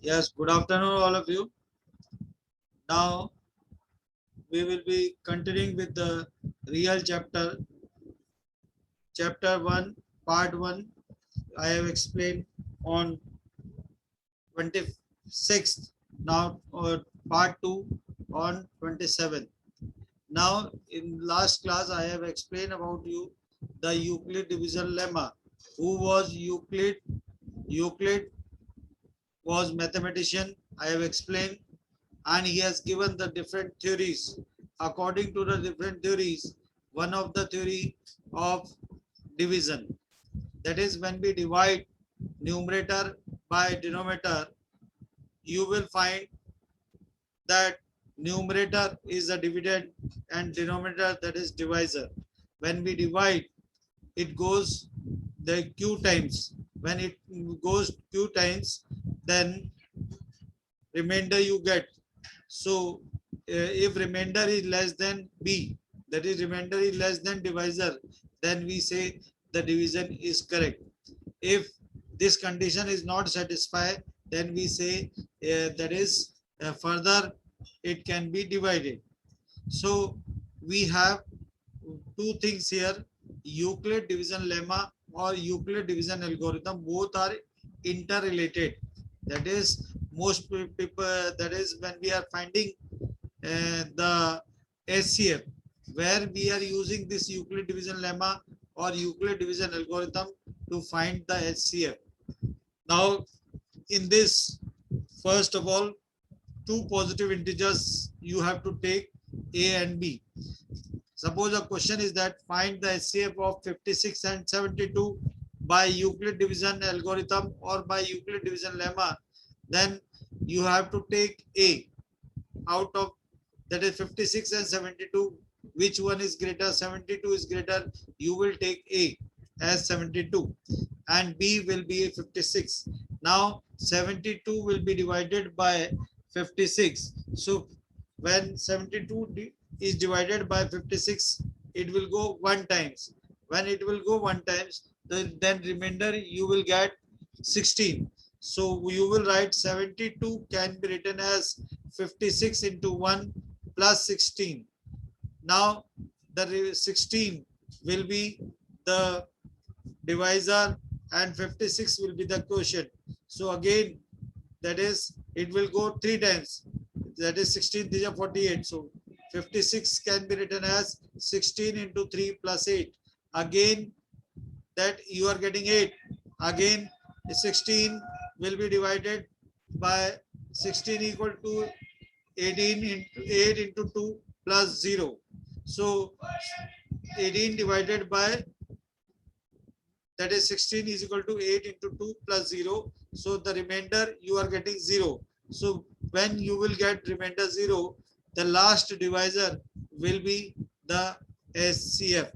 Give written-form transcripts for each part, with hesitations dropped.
Yes, good afternoon, all of you. Now we will be continuing with the real chapter 1, part 1. I have explained on 26th, now part 2 on 27th. Now, in last class, I have explained about you the Euclid division lemma. Who was Euclid? Euclid was mathematician. I have explained, and he has given the different theories. According to the different theories, one of the theory of division, that is when we divide numerator by denominator, you will find that numerator is a dividend and denominator that is divisor. When we divide, it goes the q times. When it goes q times, then remainder you get. So if remainder is less than b, that is remainder is less than divisor, then we say the division is correct. If this condition is not satisfied, then we say that is further it can be divided. So we have two things here: Euclid division lemma or Euclid division algorithm. Both are interrelated. That is, most people, that is when we are finding the SCF, where we are using this Euclid division lemma or Euclid division algorithm to find the HCF. Now, in this, first of all, two positive integers you have to take, A and B. Suppose a question is that find the HCF of 56 and 72 by Euclid division algorithm or by Euclid division lemma, then you have to take A out of, that is 56 and 72. Which one is greater? 72 is greater. You will take A as 72 and B will be 56. Now 72 will be divided by 56. So when 72 is divided by 56, it will go one times. When it will go one times, then remainder you will get 16. So you will write 72 can be written as 56 into 1 plus 16. Now the 16 will be the divisor and 56 will be the quotient. So again, that is, it will go three times. That is 16, these are 48. So 56 can be written as 16 into 3 plus 8. Again, that you are getting 8. Again, 16 will be divided by 16 equal to 18 into 8 into 2 plus 0. So 18 divided by, that is 16 is equal to 8 into 2 plus 0. So the remainder you are getting 0. So when you will get remainder 0, the last divisor will be the SCF.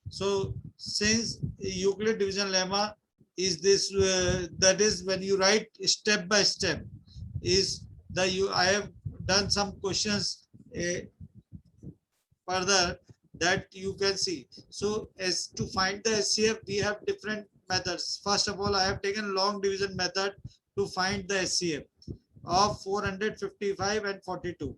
So since Euclid division lemma is this, that is when you write step by step, is the I have done some questions further that you can see. So as to find the SCF, we have different methods. First of all, I have taken long division method to find the SCF of 455 and 42.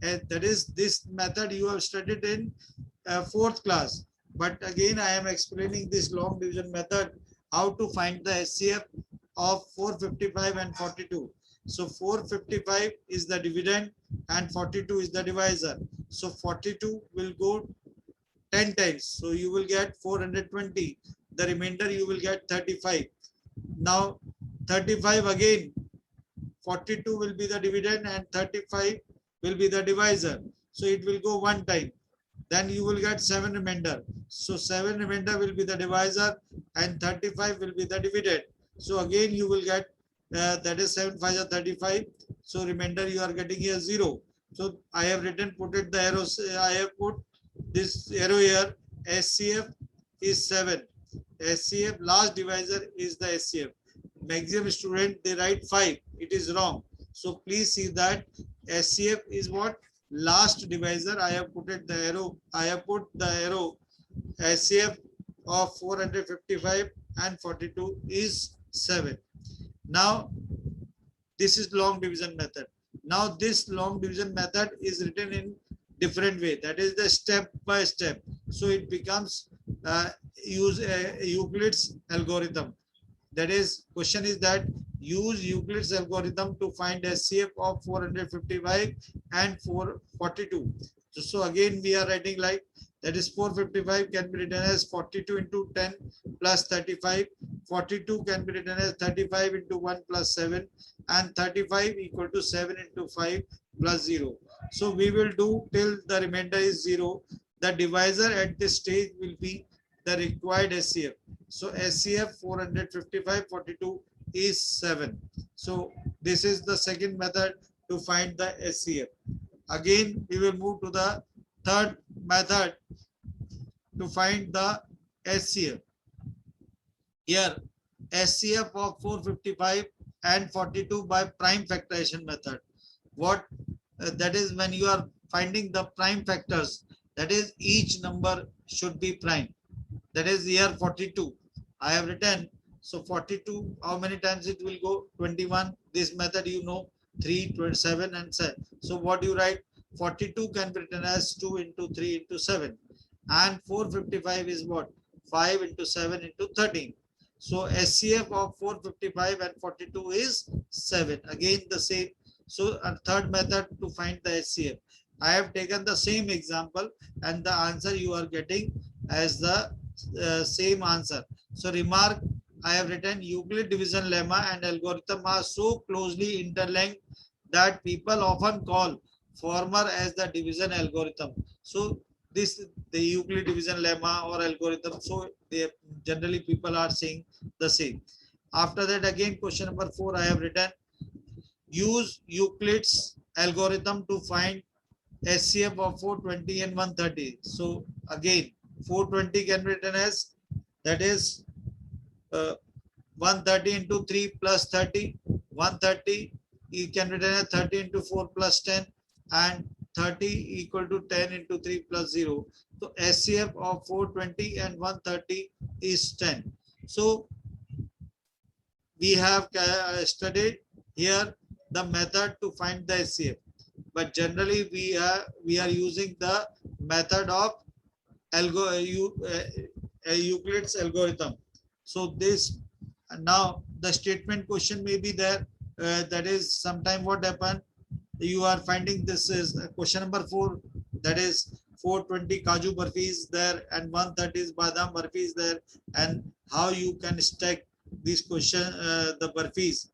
And that is, this method you have studied in fourth class. But again, I am explaining this long division method, how to find the SCF of 455 and 42. So 455 is the dividend and 42 is the divisor. So 42 will go 10 times. So you will get 420. The remainder you will get 35. Now 35 again, 42 will be the dividend and 35 will be the divisor. So it will go one time. Then you will get 7 remainder. So 7 remainder will be the divisor and 35 will be the dividend. So again you will get that is 7 5 are 35. So remainder you are getting here 0. So I have written, put it the arrows. I have put this arrow here. SCF is 7. SCF last divisor is the SCF. Maximum student they write 5. It is wrong. So please see that SCF is what? Last divisor. I have put it the arrow. I have put the arrow. SCF of 455 and 42 is 7. Now This is long division method. Now this long division method is written in different way. That is the step by step. So it becomes use Euclid's algorithm. That is, question is that use Euclid's algorithm to find SCF of 455 and 442. So again we are writing like that is 455 can be written as 42 into 10 plus 35. 42 can be written as 35 into 1 plus 7, and 35 equal to 7 into 5 plus 0. So we will do till the remainder is 0. The divisor at this stage will be the required SCF. So SCF 455 42 is 7. So this is the second method to find the SCF. Again, we will move to the third method to find the SCF. Here, SCF of 455 and 42 by prime factorization method. What that is, when you are finding the prime factors, that is each number should be prime. That is here 42. I have written, so 42, how many times it will go? 21. This method you know, 3, 27 and 7. So what you write? 42 can be written as 2 into 3 into 7. And 455 is what? 5 into 7 into 13. So SCF of 455 and 42 is 7. Again the same. So a third method to find the SCF. I have taken the same example and the answer you are getting as the same answer. So remark, I have written Euclid division lemma and algorithm are so closely interlinked that people often call former as the division algorithm. So this the Euclid division lemma or algorithm. So they generally people are saying the same. After that, again question number 4 I have written use Euclid's algorithm to find SCF of 420 and 130. So again 420 can be written as that is 130 into 3 plus 30. 130 you can written as 30 into 4 plus 10, and 30 equal to 10 into 3 plus 0. So SCF of 420 and 130 is 10. So we have studied here the method to find the SCF, but generally we are using the method of Euclid's algorithm. So this now the statement question may be there. That is sometime what happened. You are finding this is question number 4. That is 420 Kaju Barfi is there and 130 is Badam Barfi is there, and how you can stack these question the Barfis.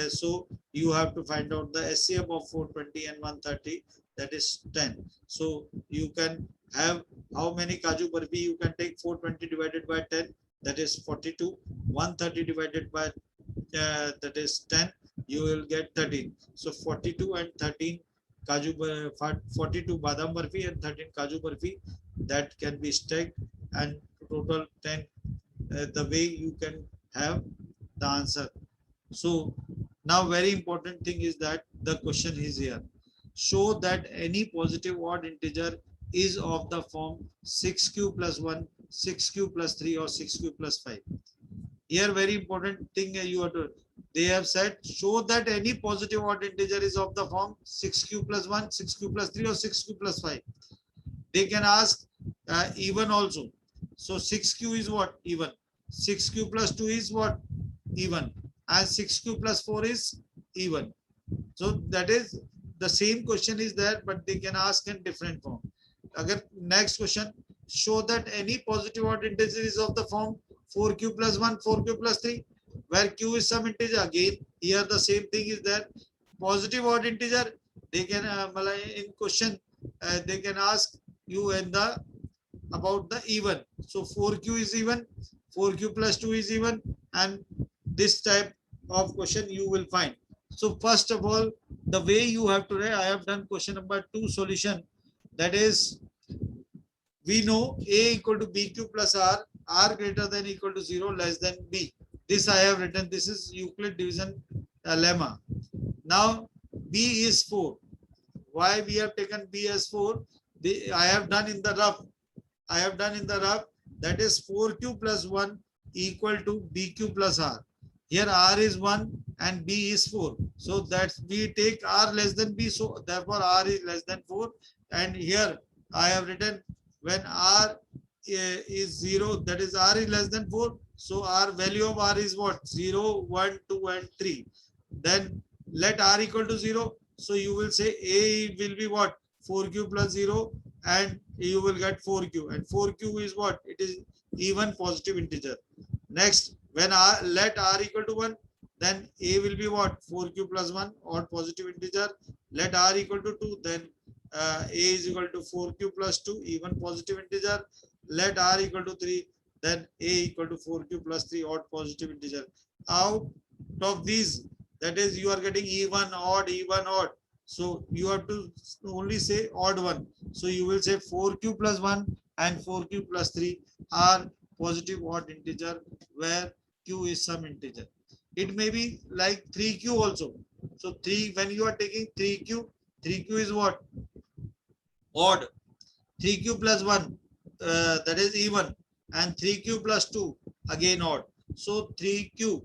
So you have to find out the SCF of 420 and 130, that is 10. So you can have how many Kaju Barfi you can take. 420 divided by 10, that is 42. 130 divided by that is 10, you will get 13. So 42 and 13 Kaju 42 Badam Barfi and 13 Kaju Barfi, that can be stacked, and total 10. The way you can have the answer. So now very important thing is that the question is here. Show that any positive odd integer is of the form 6q plus 1, 6q plus 3 or 6q plus 5. Here very important thing you have to, they have said show that any positive odd integer is of the form 6q plus 1, 6q plus 3 or 6q plus 5. They can ask even also. So 6q is what? Even. 6q plus 2 is what? Even. And 6q plus 4 is even. So that is the same question is there, but they can ask in different form. Again, next question, show that any positive odd integer is of the form 4q plus 1, 4q plus 3, where q is some integer. Again, here the same thing is there. Positive odd integer, they can in question they can ask you in the about the even. So 4q is even, 4q plus 2 is even, and this type of question you will find. So first of all, the way you have to write, I have done question number 2 solution. That is, we know a equal to bq plus r greater than equal to 0 less than b. This I have written. This is Euclid division lemma. Now b is 4. Why we have taken b as 4? I have done in the rough. I have done in the rough. That is 4q plus 1 equal to bq plus r. Here r is 1, and B is 4. So that's we take R less than B. So therefore R is less than 4. And here I have written when R is 0, that is R is less than 4. So our value of R is what? 0, 1, 2, and 3. Then let R equal to 0. So you will say A will be what? 4q plus 0, and you will get 4q. And 4q is what? It is even positive integer. Next, when R let R equal to 1, then A will be what? 4q plus 1, odd positive integer. Let R equal to 2, then A is equal to 4q plus 2, even positive integer. Let R equal to 3, then A equal to 4q plus 3, odd positive integer. Out of these, that is, you are getting even, odd, even, odd. So you have to only say odd one. So you will say 4q plus 1 and 4q plus 3 are positive odd integer where q is some integer. It may be like 3q also. So 3, when you are taking 3q, 3q is what? Odd. 3q plus 1, that is even, and 3q plus 2, again odd. So 3q,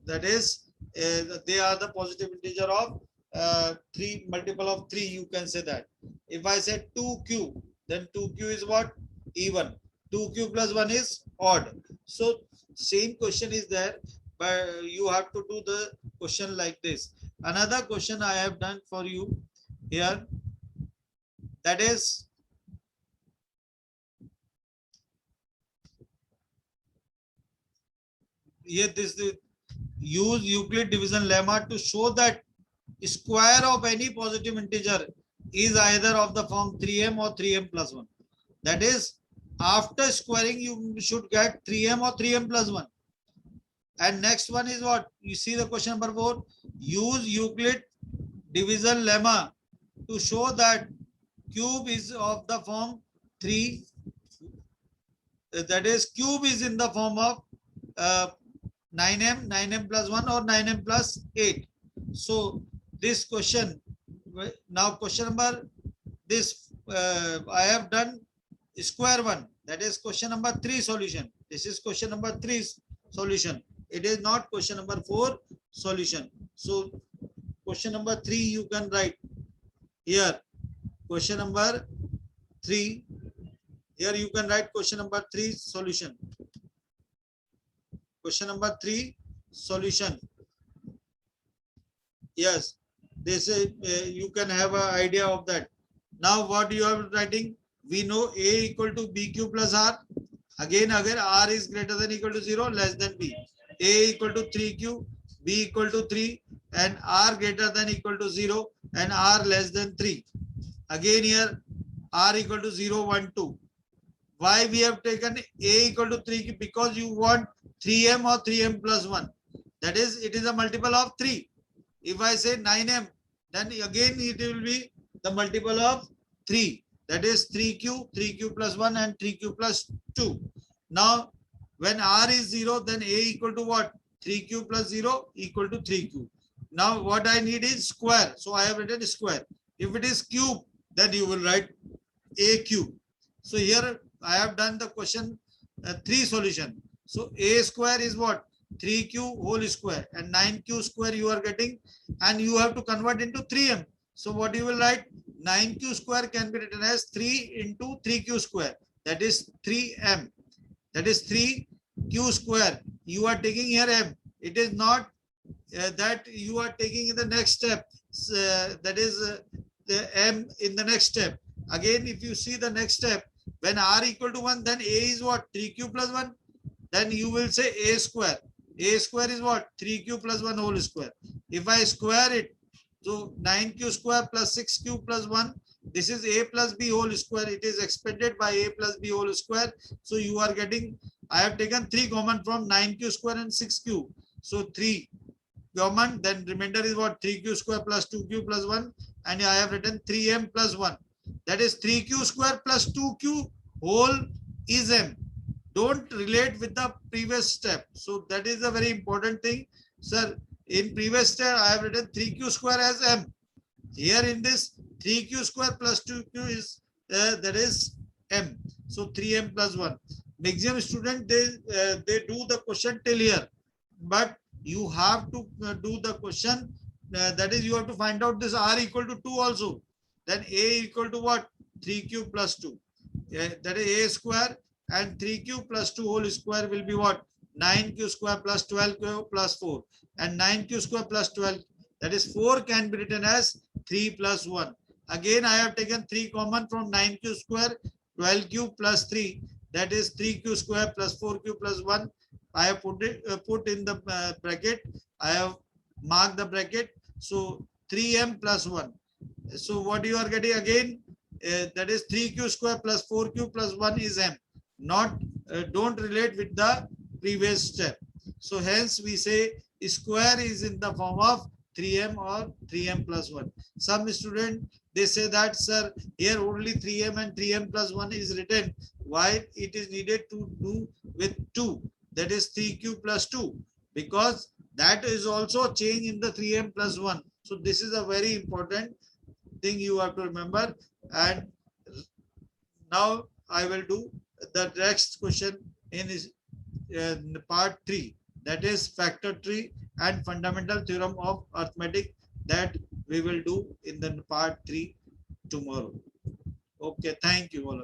that is, they are the positive integer of 3, multiple of 3, you can say that. If I say 2q, then 2q is what? Even. 2q plus 1 is odd. So same question is there, but you have to do the question like this. Another question I have done for you here, that is, here this is use Euclid division lemma to show that square of any positive integer is either of the form 3m or 3m plus 1. That is, after squaring you should get 3m or 3m plus 1. And next one is what? You see the question number 4. Use Euclid division lemma to show that cube is of the form 3. That is, cube is in the form of 9m, 9m plus 1 or 9m plus 8. So this question, now question number, this I have done square one. That is question number 3 solution. This is question number 3 solution. It is not question number 4 solution. So question number 3 you can write here. Question number 3. Here you can write question number 3 solution. Question number 3 solution. Yes, they say you can have an idea of that. Now what you are writing? We know A equal to BQ plus R. Again, R is greater than equal to 0, less than B. A equal to 3Q, B equal to 3, and R greater than equal to 0, and R less than 3. Again here, R equal to 0, 1, 2. Why we have taken A equal to 3? Because you want 3m or 3m plus 1. That is, it is a multiple of 3. If I say 9m, then again it will be the multiple of 3. That is 3q, 3q plus 1 and 3q plus 2. Now, when R is 0, then A equal to what? 3q plus 0 equal to 3q. Now, what I need is square. So, I have written square. If it is cube, then you will write A cube. So, here I have done the question 3 solution. So, A square is what? 3q whole square, and 9q square you are getting, and you have to convert into 3m. So what you will write? 9q square can be written as 3 into 3q square. That is 3m. That is 3q square. You are taking here m. It is not that you are taking in the next step. That is the m in the next step. Again, if you see the next step, when r equal to 1, then A is what? 3q plus 1. Then you will say A square. A square is what? 3q plus 1 whole square. If I square it, so 9q square plus 6q plus 1, this is A plus B whole square. It is expanded by A plus B whole square. So you are getting, I have taken 3 common from 9q square and 6q. So 3 common, then remainder is what? 3q square plus 2q plus 1. And I have written 3m plus 1. That is 3q square plus 2q whole is m. Don't relate with the previous step. So that is a very important thing. Sir, in previous step, I have written 3q square as m. Here in this 3q square plus 2q is, that is m. So 3m plus 1. Maximum student, they do the question till here. But you have to do the question. That is, you have to find out this r equal to 2 also. Then a equal to what? 3q plus 2. That is a square, and 3q plus 2 whole square will be what? 9q square plus 12q plus 4. And 9q square plus 12, that is 4 can be written as 3 plus 1. Again, I have taken 3 common from 9q square, 12q plus 3. That is 3q square plus 4q plus 1. I have put in the bracket. I have marked the bracket. So 3m plus 1. So what you are getting again? That is 3q square plus 4q plus 1 is m. Not don't relate with the previous step. So hence we say square is in the form of 3m or 3m plus 1. Some student, they say that, sir, here only 3m and 3m plus 1 is written. Why it is needed to do with 2? That is 3q plus 2, because that is also change in the 3m plus 1. So this is a very important thing you have to remember. And now I will do the next question in part 3, that is factor tree and fundamental theorem of arithmetic, that we will do in the part 3 tomorrow. Okay, thank you all.